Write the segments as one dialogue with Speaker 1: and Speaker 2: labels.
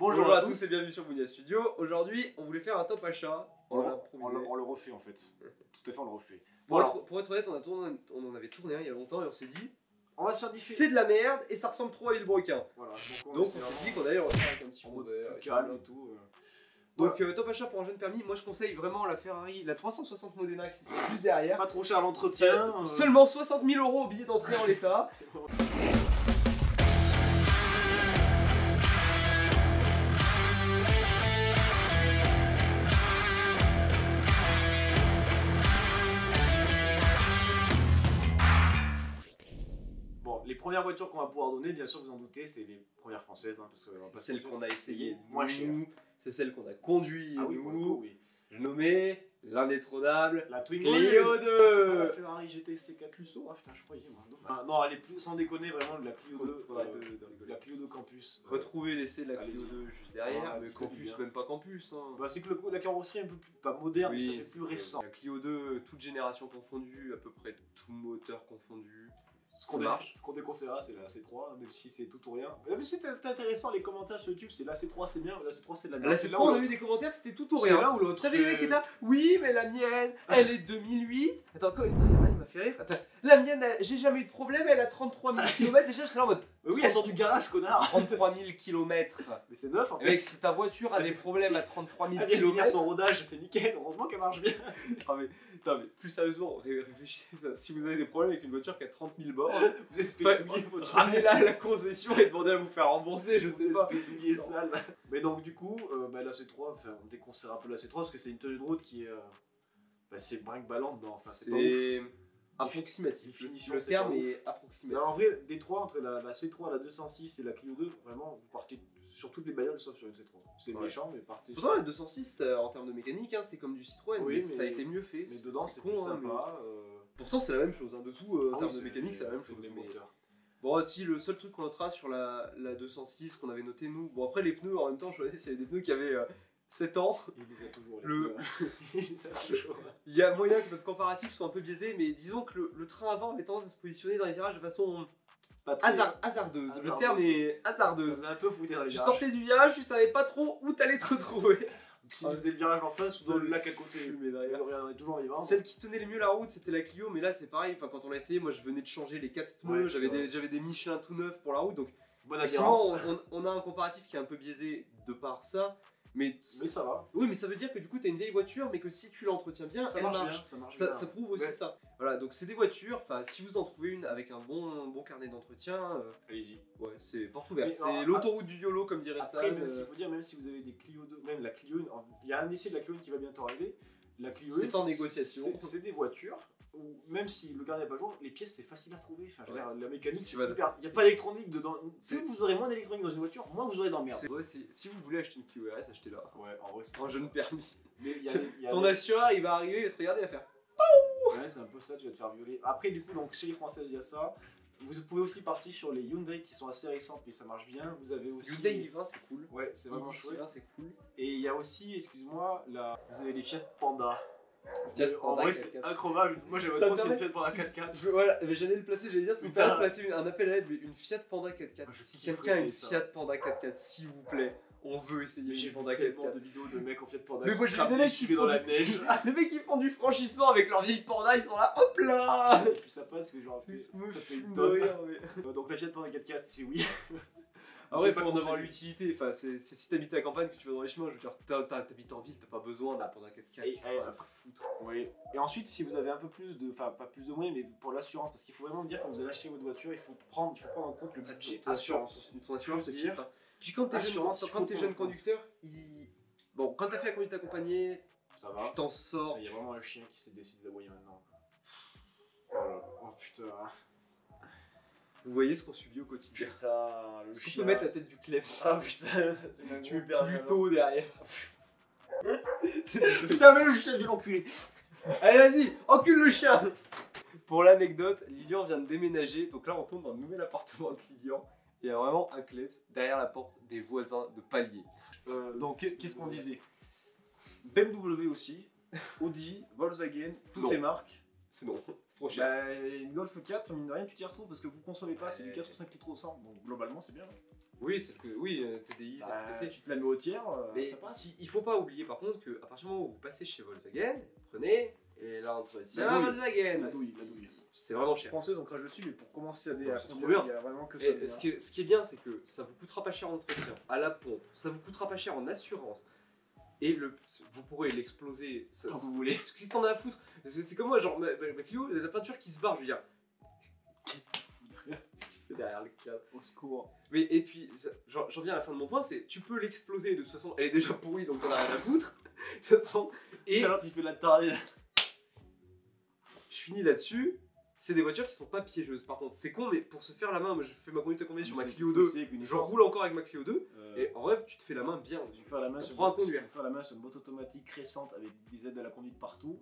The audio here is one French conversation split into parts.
Speaker 1: Bonjour à tous et bienvenue sur Bounia Studio. Aujourd'hui, on voulait faire un top achat.
Speaker 2: On le refait en fait. Tout à fait, on le refait.
Speaker 1: Pour être honnête, on en avait tourné un il y a longtemps et on s'est dit
Speaker 2: on va se faire diffuser.
Speaker 1: C'est de la merde et ça ressemble trop à Villebrequin.
Speaker 2: Voilà,
Speaker 1: donc on s'est dit qu'on allait le refaire avec un petit fond
Speaker 2: calme et tout.
Speaker 1: Donc top achat pour un jeune permis, moi je conseille vraiment la Ferrari, la 360 Modena qui est juste derrière.
Speaker 2: Pas trop cher à l'entretien.
Speaker 1: Seulement 60 000 € au billet d'entrée en l'état.
Speaker 2: Les premières voitures qu'on va pouvoir donner, bien sûr, vous en doutez, c'est les premières françaises. Hein,
Speaker 1: c'est celles qu'on a essayées
Speaker 2: moins cher.
Speaker 1: C'est celles qu'on a conduit
Speaker 2: oui,
Speaker 1: nous.
Speaker 2: Oui.
Speaker 1: Je nommais l'indétrônable
Speaker 2: la
Speaker 1: Clio 2.
Speaker 2: La Ferrari GT C4 Lusso. Ah putain, je croyais moi. Non, elle est plus, sans déconner, vraiment la Clio 2. La Clio 2 Campus.
Speaker 1: Retrouvez l'essai de la Clio 2 juste derrière. Mais Campus, même pas Campus. Hein.
Speaker 2: Bah, c'est que la carrosserie est un peu plus, pas moderne,
Speaker 1: oui,
Speaker 2: mais ça fait plus récent.
Speaker 1: La Clio 2, toute génération confondue, à peu près tout moteur confondu.
Speaker 2: Ce qu'on déconseillera, c'est la C3, même si c'est tout ou rien. Même si c'est intéressant, les commentaires sur YouTube, c'est la C3 c'est bien, la C3 c'est de la merde.
Speaker 1: La C3, on a eu des commentaires, c'était tout ou rien.
Speaker 2: C'est l'un ou l'autre.
Speaker 1: T'avais les mecs qui étaient oui, mais la mienne, elle est 2008. Attends, il y en a, il m'a fait rire. Attends, la mienne, j'ai jamais eu de problème, elle a 33 000 km. Déjà, je suis là en mode.
Speaker 2: Oui, elle sort du garage, connard.
Speaker 1: 33 000 km.
Speaker 2: Mais c'est neuf en fait.
Speaker 1: Mec, si ta voiture a des problèmes à 33 000
Speaker 2: km.
Speaker 1: km.
Speaker 2: Son rodage, c'est nickel. Heureusement qu'elle marche bien.
Speaker 1: Non, mais plus sérieusement, réfléchissez ça. Si vous avez des problèmes avec une voiture qui a 30 000 bornes,
Speaker 2: vous êtes fait douiller.
Speaker 1: Ramenez-la à la concession et demandez à vous faire rembourser, je sais pas.
Speaker 2: Fait douiller sale. Mais donc, du coup, la C3, on déconseille un peu la C3 parce que c'est une tenue de route qui est. C'est brinque-ballante. Enfin,
Speaker 1: c'est approximatif. Le terme est approximatif.
Speaker 2: Alors, en vrai, des trois, entre la C3, la 206 et la Clio 2, vraiment, vous partez sur toutes les bagnoles sauf sur une C3. C'est méchant, mais partez.
Speaker 1: Pourtant, la 206, en termes de mécanique, hein, c'est comme du Citroën, mais ça a été mieux fait.
Speaker 2: Mais dedans, c'est plus sympa.
Speaker 1: Pourtant, c'est la même chose. Dessous, en termes de mécanique, c'est la même chose. Bon, si le seul truc qu'on notera sur la 206 qu'on avait noté, nous. Bon, après, les pneus, en même temps, je voyais, c'est des pneus qui avaient 7 ans.
Speaker 2: Il les a toujours.
Speaker 1: Il y a moyen que notre comparatif soit un peu biaisé, mais disons que le train avant avait tendance à se positionner dans les virages de façon hasardeuse. Le terme est hasardeuse.
Speaker 2: Un peu fouté dans les
Speaker 1: tu
Speaker 2: virages.
Speaker 1: sortais du virage, tu savais pas trop où t'allais te retrouver.
Speaker 2: Si c'était le virage en face ou dans le lac à côté, mais derrière, on est toujours vivant.
Speaker 1: Celle qui tenait le mieux la route, c'était la Clio, mais là c'est pareil. Enfin, quand on l'a essayé, moi je venais de changer les 4 pneus, j'avais des Michelin tout neufs pour la route, donc effectivement, on a un comparatif qui est un peu biaisé de par ça. Mais
Speaker 2: ça va.
Speaker 1: Oui, mais ça veut dire que du coup, t'as une vieille voiture, mais que si tu l'entretiens bien, elle marche. Ça prouve aussi ça. Voilà, donc c'est des voitures, si vous en trouvez une avec un bon carnet d'entretien,
Speaker 2: allez-y.
Speaker 1: Ouais, c'est porte ouverte. C'est l'autoroute du YOLO, comme dirait ça.
Speaker 2: Même si vous avez des Clio 2, même la Clio 1, il y a un essai de la Clio 1 qui va bientôt arriver. La Clio 1,
Speaker 1: c'est en négociation.
Speaker 2: C'est des voitures où, même si le carnet n'est pas à jour, les pièces c'est facile à trouver. La mécanique,
Speaker 1: il n'y
Speaker 2: a pas d'électronique dedans. Plus vous aurez moins d'électronique dans une voiture, moins vous aurez d'emmerde.
Speaker 1: Si vous voulez acheter une Clio RS, achetez-la.
Speaker 2: Ouais, en vrai, c'est
Speaker 1: un jeune permis.
Speaker 2: Mais
Speaker 1: ton assureur, il va arriver, il va te regarder et va faire.
Speaker 2: Ouais, c'est un peu ça, tu vas te faire violer. Après, du coup, donc, chez les Françaises, il y a ça. Vous pouvez aussi partir sur les Hyundai qui sont assez récentes, mais ça marche bien. Vous avez aussi.
Speaker 1: Hyundai i20, c'est cool.
Speaker 2: Ouais, c'est vraiment chouette.
Speaker 1: C'est cool.
Speaker 2: Et il y a aussi, excuse-moi, vous avez les Fiat Panda.
Speaker 1: En
Speaker 2: vrai, c'est incroyable. Moi, j'avais trop c'est une Fiat Panda 4x4.
Speaker 1: Voilà, mais j'allais le placer, j'allais dire, c'est de placer un appel à l'aide, mais une Fiat Panda 4x4. Si quelqu'un a une Fiat Panda 4x4, s'il vous plaît. On veut essayer une Panda 4x4.
Speaker 2: De vidéos de mecs en Fiat Panda.
Speaker 1: Mais moi j'ai des mecs qui
Speaker 2: dans la neige.
Speaker 1: Les mecs qui font du franchissement avec leur vieille Panda, ils sont là, hop là.
Speaker 2: C'est plus sympa parce que genre ça fait une tonne. Donc la Fiat Panda 4x4, c'est oui.
Speaker 1: Ah ouais, faut en avoir l'utilité. Enfin, c'est si t'habites à la campagne que tu vas dans les chemins, je veux dire, t'habites en ville, t'as pas besoin d'un Panda 4x4.
Speaker 2: Oui. Et ensuite, si vous avez un peu plus de, enfin pas plus de moyens, mais pour l'assurance, parce qu'il faut vraiment dire quand vous allez acheter votre voiture, il faut prendre en compte le budget assurance.
Speaker 1: Ton assurance, c'est fixe. Puis quand t'es jeune conducteur, bon, quand t'as fait la conduite accompagnée,
Speaker 2: ça va.
Speaker 1: Tu t'en sors.
Speaker 2: Il y a vraiment un chien qui s'est décidé d'aboyer maintenant. Oh putain.
Speaker 1: Vous voyez ce qu'on subit au quotidien.
Speaker 2: Putain, le
Speaker 1: chien. On peut mettre la tête du Klebs.
Speaker 2: Ah putain,
Speaker 1: tu mets plutôt derrière.
Speaker 2: Putain, mais le chien, je vais l'enculer.
Speaker 1: Allez, vas-y, encule le chien. Pour l'anecdote, Lilian vient de déménager, donc là on tombe dans le nouvel appartement de Lilian. Il y a vraiment un Klebs derrière la porte des voisins de palier.
Speaker 2: Donc qu'est-ce qu'on disait? BMW aussi, Audi, Volkswagen, toutes ces marques.
Speaker 1: C'est non, c'est trop cher.
Speaker 2: Une Golf 4, mine de rien, tu t'y retrouves parce que vous consommez pas, c'est du 4 ou 5 litres au 100. Donc globalement, c'est bien.
Speaker 1: Oui, oui, TDI,
Speaker 2: Bah,
Speaker 1: c'est
Speaker 2: tu te la mets au tiers,
Speaker 1: mais
Speaker 2: ça passe.
Speaker 1: il faut pas oublier par contre qu'à partir du moment où vous passez chez Volkswagen, vous prenez et là entretien
Speaker 2: La douille.
Speaker 1: Volkswagen.
Speaker 2: La douille.
Speaker 1: C'est vraiment cher.
Speaker 2: Française, on crache dessus, mais pour commencer à
Speaker 1: c'est
Speaker 2: conduire,
Speaker 1: trop bien.
Speaker 2: il y a vraiment que ça.
Speaker 1: Et ce qui est bien, c'est que ça vous coûtera pas cher en entretien, à la pompe, ça vous coûtera pas cher en assurance. Et vous pourrez l'exploser
Speaker 2: Quand vous voulez.
Speaker 1: Ce qui s'en a à foutre. C'est comme moi, genre ma Clio, la peinture qui se barre, je veux dire.
Speaker 2: Qu'est-ce qu'il fout derrière?
Speaker 1: Qu'est-ce qu'il fait derrière le cadre?
Speaker 2: Au secours.
Speaker 1: Mais et puis, j'en viens à la fin de mon point, c'est tu peux l'exploser, de toute façon, elle est déjà pourrie, donc t'en as rien à foutre. De toute façon. Et
Speaker 2: alors tu fais la tardée.
Speaker 1: je finis là-dessus. C'est des voitures qui sont pas piégeuses. Par contre, c'est con, mais pour se faire la main, moi je fais ma conduite à combien sur ma Clio 2. Je roule encore avec ma Clio 2. Et en vrai, tu te fais la main bien.
Speaker 2: Tu fais la main sur une boîte automatique récente avec des aides à la conduite partout.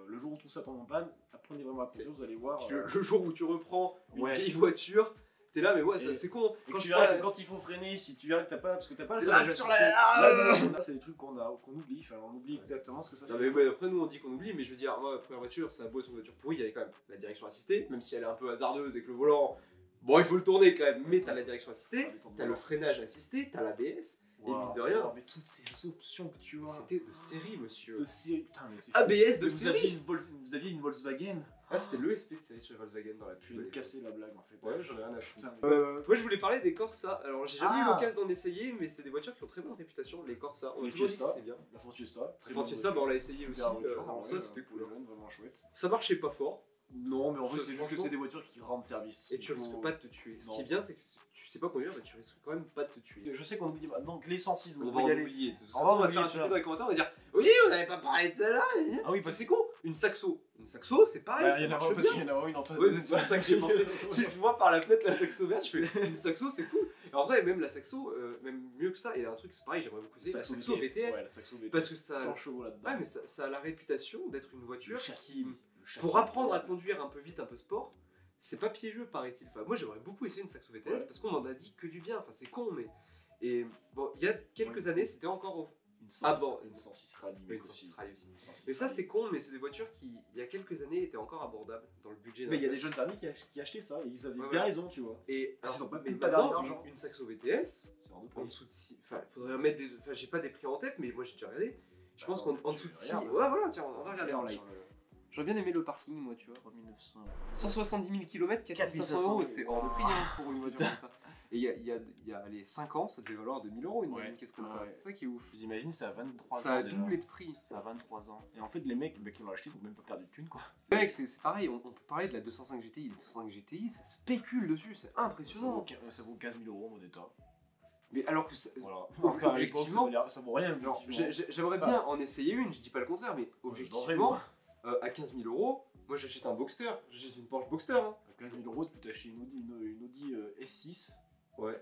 Speaker 2: Le jour où tout ça tombe en panne, apprenez vraiment à conduire, vous allez voir.
Speaker 1: Le jour où tu reprends une vieille voiture, t'es là, mais ouais, c'est con.
Speaker 2: Quand il faut freiner, si tu verras que t'as pas, parce que t'as pas le
Speaker 1: freinage sur la.
Speaker 2: C'est des trucs qu'on oublie, enfin on oublie exactement ce que ça fait.
Speaker 1: Non, mais après nous on dit qu'on oublie, mais je veux dire, moi, première voiture, ça a beau être une voiture pourrie, il y avait quand même la direction assistée, même si elle est un peu hasardeuse et que le volant, bon, il faut le tourner quand même, mais t'as la direction assistée, t'as le freinage assisté, t'as l'ABS. Et mine de rien,
Speaker 2: mais toutes ces options que tu as.
Speaker 1: C'était de série, monsieur.
Speaker 2: De série, putain, mais c'est
Speaker 1: ABS de série.
Speaker 2: Vous aviez une Volkswagen.
Speaker 1: Ah, c'était l'ESP de série chez Volkswagen dans la pub.
Speaker 2: Je vais te casser la blague en fait.
Speaker 1: Ouais, j'en ai rien à foutre. Moi, je voulais parler des Corsa. Alors, j'ai jamais eu l'occasion d'en essayer, mais c'est des voitures qui ont très bonne réputation. Les Corsa, on a toujours dit que c'est bien.
Speaker 2: La Ford Fiesta.
Speaker 1: La Ford Fiesta, on l'a essayé aussi. Ça, c'était cool.
Speaker 2: Vraiment chouette.
Speaker 1: Ça marchait pas fort.
Speaker 2: Non, mais en vrai, c'est juste que c'est des voitures qui rendent service.
Speaker 1: Et tu risques pas de te tuer. Ce qui est bien, c'est que tu sais pas conduire, mais tu risques quand même pas de te tuer.
Speaker 2: Je sais qu'on oublie. Donc, les 106,
Speaker 1: on va y aller. On va se faire insulter dans les commentaires, on va dire oui, vous avez pas parlé de celle-là.
Speaker 2: Ah oui, parce que
Speaker 1: c'est con. Une Saxo, c'est pareil.
Speaker 2: Il y en a une en face.
Speaker 1: Ouais, c'est pour ça que j'ai pensé. Si je vois par la fenêtre la Saxo verte, je fais une Saxo, c'est cool. Et en vrai, même la Saxo, même mieux que ça, il y a un truc, c'est pareil, j'aimerais beaucoup essayer. La Saxo VTS.
Speaker 2: Ouais, la Saxo VTS.
Speaker 1: Parce que ça.
Speaker 2: 100 chevaux là-dedans.
Speaker 1: Ouais, mais ça a la réputation d'être une voiture qui.
Speaker 2: Châssis,
Speaker 1: pour apprendre à conduire un peu vite, un peu sport, c'est pas piégeux, paraît-il. Enfin, moi, j'aimerais beaucoup essayer une Saxo VTS parce qu'on m'en a dit que du bien. Enfin, c'est con, mais. Et bon, il y a quelques années, c'était encore.
Speaker 2: Une 106 Rally.
Speaker 1: Une 106 Rally aussi. Mais ça, c'est con, mais c'est des voitures qui, il y a quelques années, étaient encore abordables dans le budget.
Speaker 2: Mais il y a des jeunes familles qui achetaient ça et ils avaient bien raison, tu vois.
Speaker 1: Et
Speaker 2: ils ont pas
Speaker 1: mais
Speaker 2: d'argent.
Speaker 1: Une Saxo VTS, en dessous de 6. Enfin, il faudrait mettre des. Enfin, j'ai pas des prix en tête, mais moi, j'ai déjà regardé. Je pense qu'en dessous de 6. Ouais, voilà, tiens, on va regarder en live. J'aurais bien aimé le parking, moi, tu vois.
Speaker 2: 3900.
Speaker 1: 170 000 km, 4500 €, c'est hors de prix pour une voiture comme ça. Et il y a les 5 ans, ça devait valoir 2000 € une caisse comme ça. C'est ça qui est ouf.
Speaker 2: Vous imaginez, ça a 23 ans.
Speaker 1: Ça a doublé de prix.
Speaker 2: Ça a 23 ans. Et en fait, les mecs qui l'ont acheté, ils n'ont même pas perdu de thunes, quoi.
Speaker 1: Mec, c'est pareil, on peut parler de la 205 GTI. La 205 GTI, ça spécule dessus, c'est impressionnant.
Speaker 2: Ça vaut 15 000 € mon état.
Speaker 1: Mais alors que ça,
Speaker 2: voilà.
Speaker 1: Objectivement,
Speaker 2: ça vaut rien.
Speaker 1: J'aimerais bien en essayer une, je dis pas le contraire, mais objectivement, à 15 000 €, moi j'achète un Boxster, j'achète une Porsche Boxster. Hein.
Speaker 2: À 15 000 € tu peux t'acheter une Audi S6.
Speaker 1: Ouais.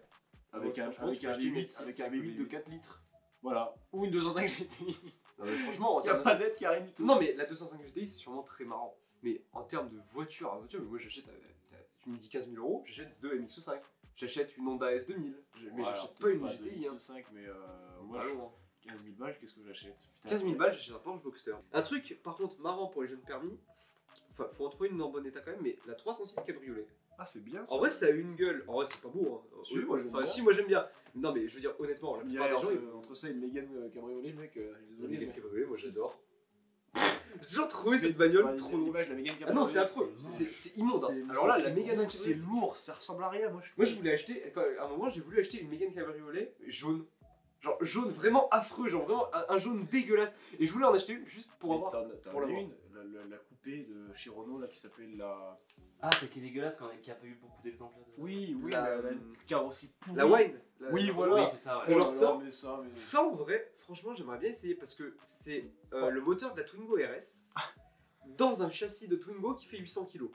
Speaker 2: Avec un V8 de 4 litres. Voilà. Ou une 205 GTI.
Speaker 1: Non, mais franchement,
Speaker 2: il n'y a pas d'aide qui a rien du tout.
Speaker 1: Non, mais la 205 GTI c'est sûrement très marrant. Mais en termes de voiture, mais moi j'achète, tu me dis 15 000 €, j'achète 2 MX5. J'achète une Honda S2000. Mais j'achète pas une GTI.
Speaker 2: MX5, mais moi, 15 000 balles, qu'est-ce que j'achète?
Speaker 1: 15 000 balles, j'achète un Porsche Boxster. Un truc, par contre, marrant pour les jeunes permis, faut en trouver une en bon état quand même, mais la 306 Cabriolet.
Speaker 2: Ah, c'est bien ça.
Speaker 1: En vrai, ça a une gueule. En vrai, c'est pas beau. Hein. Si, moi j'aime bien. Non, mais je veux dire, honnêtement, la plupart des gens.
Speaker 2: Entre ça et une Mégane Cabriolet, mec.
Speaker 1: La Mégane Cabriolet, moi j'adore. J'ai toujours trouvé cette bagnole trop lourde. Ah non, c'est affreux. C'est immonde. Alors là, la Mégane Cabriolet.
Speaker 2: C'est lourd, ça ressemble à rien.
Speaker 1: Moi, je voulais acheter. À un moment, j'ai voulu acheter une Mégane Cabriolet jaune. Genre jaune vraiment affreux, genre vraiment un jaune dégueulasse. Et je voulais en acheter une juste pour avoir.
Speaker 2: Pour la coupée de chez Renault là qui s'appelle la.
Speaker 3: Ah, c'est qui est dégueulasse, qui a pas eu beaucoup d'exemplaires.
Speaker 2: Oui, la carrosserie pourrie.
Speaker 1: La Wine.
Speaker 2: Oui, voilà.
Speaker 3: Oui, c'est ça. Ouais.
Speaker 1: Alors ça, en vrai, franchement, j'aimerais bien essayer parce que c'est le moteur de la Twingo RS dans un châssis de Twingo qui fait 800 kg.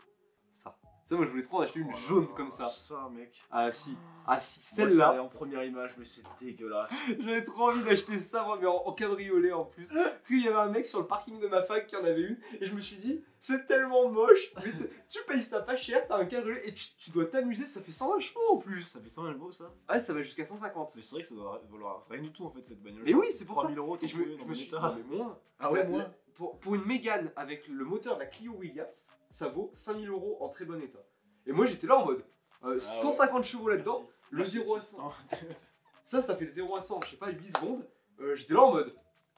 Speaker 1: Ça, moi, je voulais trop en acheter une jaune comme ça.
Speaker 2: Ça, mec.
Speaker 1: Ah si, celle-là.
Speaker 2: En première image, mais c'est dégueulasse.
Speaker 1: J'avais trop envie d'acheter ça, moi, mais en cabriolet en plus. Parce qu'il y avait un mec sur le parking de ma fac qui en avait une, et je me suis dit, c'est tellement moche, mais tu payes ça pas cher, t'as un cabriolet, et tu dois t'amuser, ça fait 120 chevaux en plus.
Speaker 2: Ça fait 120 chevaux ça?
Speaker 1: Ouais, ça va jusqu'à 150.
Speaker 2: Mais c'est vrai que ça doit valoir rien du tout en fait cette bagnole.
Speaker 1: Mais oui, c'est pour ça.
Speaker 2: 3 000 €,
Speaker 1: et je me suis dit, mais moins.
Speaker 2: Ah ouais, moins.
Speaker 1: Pour une Mégane avec le moteur de la Clio Williams, ça vaut 5 000 € en très bon état. Et moi j'étais là en mode 150 chevaux là-dedans, Le 0 à 100. Ça fait le 0 à 100, je sais pas, 8 secondes. J'étais là en mode.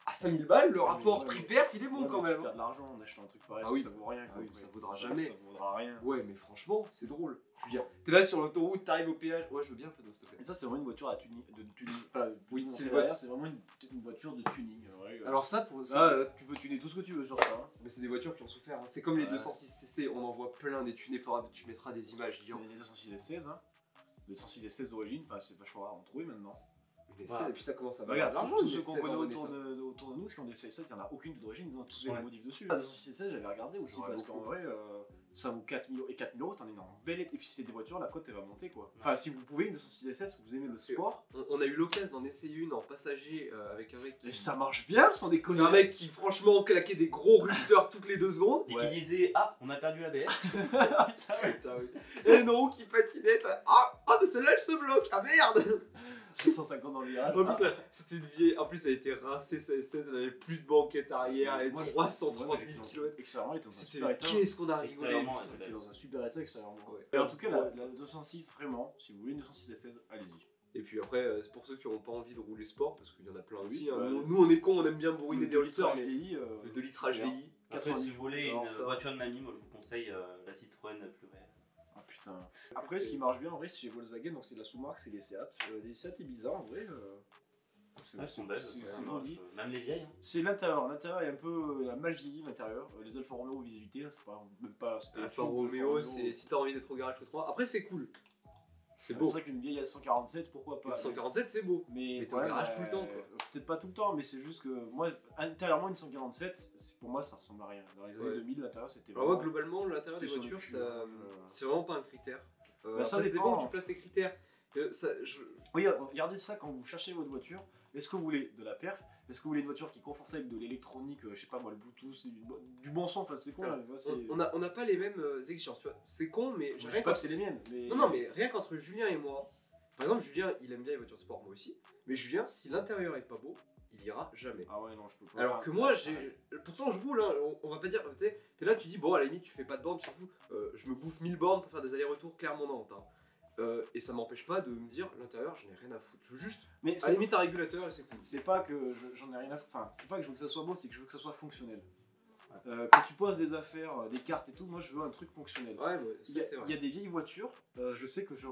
Speaker 1: À 5000 balles, le rapport prix-perf il est bon quand même.
Speaker 2: Tu perds de l'argent en achetant un truc pareil, ça vaut rien.
Speaker 1: Ça vaudra jamais.
Speaker 2: Ça vaudra rien.
Speaker 1: Ouais, mais franchement, c'est drôle. Je veux dire, t'es là sur l'autoroute, t'arrives au péage. Ouais, je veux bien un peu d'eau, s'il te plaît.
Speaker 2: Et ça, c'est vraiment une voiture à tuning. Enfin,
Speaker 1: oui,
Speaker 2: c'est vraiment une voiture de tuning.
Speaker 1: Alors, ça, pour
Speaker 2: ça, tu peux tuner tout ce que tu veux sur ça.
Speaker 1: Mais c'est des voitures qui ont souffert. C'est comme les 206cc, on en voit plein des tunés. Tu mettras des images.
Speaker 2: Les 206 S16, 206 S16 d'origine, c'est vachement rare à en trouver maintenant.
Speaker 1: Et puis ça commence à
Speaker 2: valoir de l'argent. Tous ceux qu'on connaît autour de nous, qui ont des C7, il n'y en a aucune d'origine, ils ont tous les modifs dessus. La 206 j'avais regardé aussi parce qu'en vrai, ça vaut 4000 €. Et 4000 €, t'en es en belle. Et puis, c'est des voitures, la cote elle va monter quoi. Enfin, si vous pouvez, une 206 vous aimez le sport.
Speaker 1: On a eu l'occasion d'en essayer une en passager avec un mec.
Speaker 2: Et ça marche bien sans déconner.
Speaker 1: Un mec qui, franchement, claquait des gros rupteurs toutes les 2 secondes.
Speaker 3: Et qui disait ah, on a perdu l'ABS.
Speaker 1: Putain, oui. Et une roue qui patinait. Mais celle-là elle se bloque. Ah merde!
Speaker 2: 150 dans le virage.
Speaker 1: C'était une vieille. En plus, elle a été rincée, sa S16, elle avait plus de banquette arrière, elle avait 330 000 km.
Speaker 2: Extérieur, elle était dans un
Speaker 1: super
Speaker 2: super
Speaker 1: état.
Speaker 2: état.
Speaker 1: Qu'est-ce qu'on a rigolé!
Speaker 2: Elle était dans un super état extérieurement.
Speaker 1: Et
Speaker 2: en tout cas, la 206, vraiment, si vous voulez une 206 S16, allez-y.
Speaker 1: Et puis après, c'est pour ceux qui n'ont pas envie de rouler sport, parce qu'il y en a plein aussi. Nous, on est cons, on aime bien bourriner des routeurs, mais de litrage DI.
Speaker 3: Après, si vous voulez une voiture de mamie, moi je vous conseille la Citroën Plurel.
Speaker 2: Putain. Après, ce qui marche bien en vrai, c'est chez Volkswagen, donc c'est la sous-marque, c'est les Seat. Les Seat Ibiza en vrai.
Speaker 3: Elles sont belles,
Speaker 2: c'est joli.
Speaker 3: Même les vieilles.
Speaker 2: C'est l'intérieur. L'intérieur est un peu mal vieilli, l'intérieur. Les Alfa Romeo visibilité, c'est pas. Même pas
Speaker 1: Alfa Romeo, c'est si t'as envie d'être au garage, faut 3. Après, c'est cool. C'est beau.
Speaker 2: C'est vrai qu'une vieille S147, pourquoi pas.
Speaker 1: Une 147, c'est beau.
Speaker 2: Mais
Speaker 1: t'es au garage tout le temps.
Speaker 2: Peut-être pas tout le temps, mais c'est juste que moi, intérieurement, une 147, pour moi, ça ressemble à rien. Dans les années 2000, l'intérieur, c'était vraiment.
Speaker 1: Alors, moi, globalement, l'intérieur des voitures, c'est vraiment pas un critère.
Speaker 2: Ça dépend.
Speaker 1: Bon, tu places tes critères.
Speaker 2: Oui, regardez ça quand vous cherchez votre voiture. Est-ce que vous voulez de la perf? Est-ce que vous voulez une voiture qui est confortable, de l'électronique, je sais pas moi, le Bluetooth, du bon son? Enfin, c'est con.
Speaker 1: On n'a pas les mêmes exigences, tu vois. C'est con, mais
Speaker 2: je sais pas que c'est les miennes. Mais...
Speaker 1: Non, mais rien qu'entre Julien et moi. Par exemple, Julien, il aime bien les voitures de sport, moi aussi. Mais Julien, si l'intérieur est pas beau, il ira jamais.
Speaker 2: Ah ouais, non, je peux pas.
Speaker 1: Alors que moi, pourtant, je roule, hein, on va pas dire. T'es là, tu dis, bon, à la limite, tu fais pas de bornes, tu t'en fous. Je me bouffe 1000 bornes pour faire des allers-retours Clermont-Nantes. Et ça m'empêche pas de me dire, l'intérieur, je n'ai rien à foutre. Je veux juste,
Speaker 2: mais
Speaker 1: à la limite, un régulateur, et c'est cool.
Speaker 2: C'est pas que j'en ai rien à foutre. Enfin, c'est pas que je veux que ça soit beau, c'est que je veux que ça soit fonctionnel. Quand tu poses des affaires, des cartes et tout, moi je veux un truc fonctionnel.
Speaker 1: Ouais, c'est vrai.
Speaker 2: Il y a des vieilles voitures, je sais que j'ai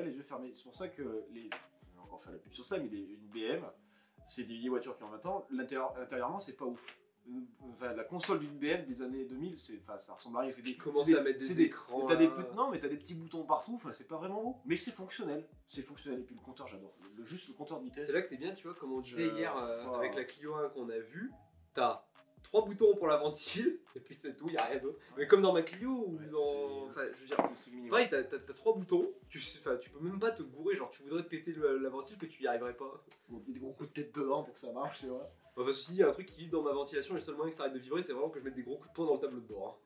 Speaker 2: les yeux fermés. C'est pour ça que on va encore faire la pub sur ça, mais une BM, c'est des vieilles voitures qui ont 20 ans. Intérieurement, c'est pas ouf. Enfin, la console d'une BM des années 2000, ça ressemble à rien.
Speaker 1: Commencer à mettre des écrans.
Speaker 2: Non, mais t'as des petits boutons partout, enfin, c'est pas vraiment beau. Mais c'est fonctionnel. C'est fonctionnel. Et puis le compteur, j'adore. Juste le compteur de vitesse.
Speaker 1: C'est là que t'es bien, tu vois, comme on disait hier avec la Clio 1 qu'on a vue, t'as 3 boutons pour la ventile, et puis c'est tout, il n'y a rien d'autre. Mais comme dans ma Clio ou dans. Enfin, je veux dire, c'est pareil, t'as 3 boutons, tu peux même pas te gourer, genre tu voudrais te péter la ventile que tu y arriverais pas.
Speaker 2: Monter des gros coups de tête dedans pour que ça marche, tu vois.
Speaker 1: Enfin, ceci, il y a un truc qui vibre dans ma ventilation, et le seul moyen que ça arrête de vibrer, c'est vraiment que je mette des gros coups de poing dans le tableau de bord.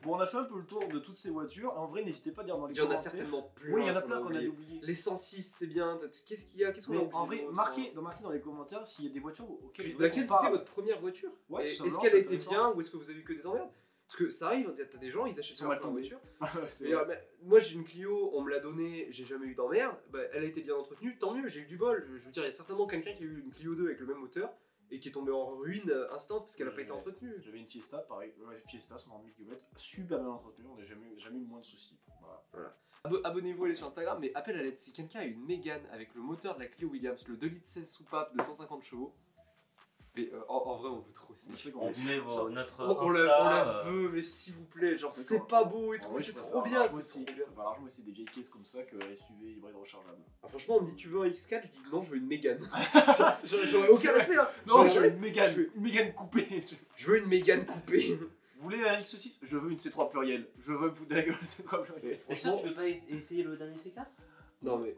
Speaker 2: Bon, on a fait un peu le tour de toutes ces voitures. En vrai, n'hésitez pas à dire dans les commentaires.
Speaker 1: Il y en a certainement plein.
Speaker 2: Oui, il y en a plein qu'on a oublié.
Speaker 1: Les 106, c'est bien. Qu'est-ce qu'il y a? Qu'est-ce qu'on a oublié?
Speaker 2: En vrai, marquez dans les commentaires s'il y a des voitures auxquelles
Speaker 1: laquelle c'était votre première voiture?
Speaker 2: Ouais,
Speaker 1: est-ce qu'elle a été bien ou est-ce que vous avez eu que des emmerdes? Parce que ça arrive, t'as des gens, ils achètent leur voiture. Moi j'ai une Clio, on me l'a donnée, j'ai jamais eu d'emmerde. Elle a été bien entretenue, tant mieux, j'ai eu du bol. Je veux dire, il y a certainement quelqu'un qui a eu une Clio 2 avec le même moteur et qui est tombé en ruine instant parce qu'elle n'a pas été entretenue.
Speaker 2: J'avais une Fiesta, pareil, Fiesta 130 000 km, super bien entretenue, on n'a jamais eu moins de soucis.
Speaker 1: Voilà. Abonnez-vous, allez sur Instagram, mais appel à l'aide si quelqu'un a une Mégane avec le moteur de la Clio Williams, le 2 litres 16 soupape de 150 chevaux. Mais en vrai, on veut trop essayer.
Speaker 3: On met notre
Speaker 1: on la veut, mais s'il vous plaît, genre c'est pas beau et tout, c'est trop bien.
Speaker 2: C'est trop bien. On va largement essayer des vieilles caisses comme ça que SUV hybride rechargeable.
Speaker 1: Franchement, on me dit tu veux un X4, je dis non, je veux une Mégane. J'aurais aucun respect.
Speaker 2: Non, je veux une Mégane coupée.
Speaker 1: Je veux une Mégane coupée.
Speaker 2: Vous voulez un X6? Je veux une C3 pluriel. Je veux me foutre de la gueule de C3 pluriel.
Speaker 3: Franchement, tu veux pas essayer le dernier C4?
Speaker 1: Non mais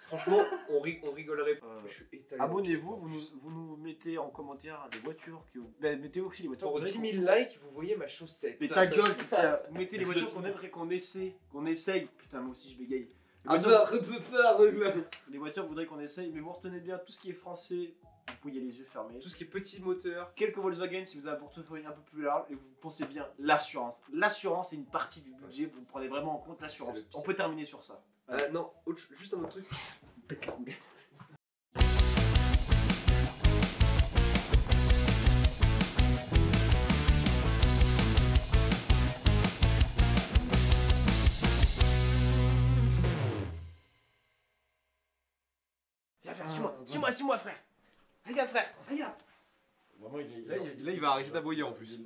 Speaker 1: franchement, on rigolerait. Je suis étalé.
Speaker 2: Abonnez-vous, vous nous mettez en commentaire des voitures que vous... mettez aussi les voitures.
Speaker 1: Pour 10 000 likes, vous voyez ma chaussette.
Speaker 2: Mais ta gueule, putain. Mettez les voitures qu'on aimerait qu'on essaye. Putain, moi aussi je bégaye. Les voitures, vous voudrez qu'on essaye, mais vous retenez bien tout ce qui est français, vous pouvez y aller les yeux fermés.
Speaker 1: Tout ce qui est petit moteur.
Speaker 2: Quelques Volkswagen, si vous avez un portefeuille un peu plus large, et vous pensez bien, l'assurance. L'assurance est une partie du budget, vous prenez vraiment en compte l'assurance. On peut terminer sur ça.
Speaker 1: Non, juste un autre truc.
Speaker 2: Pète la roulette.
Speaker 1: Viens, suis-moi, frère. Regarde, frère, regarde.
Speaker 2: Vraiment,
Speaker 1: Là, il va arrêter d'aboyer en plus.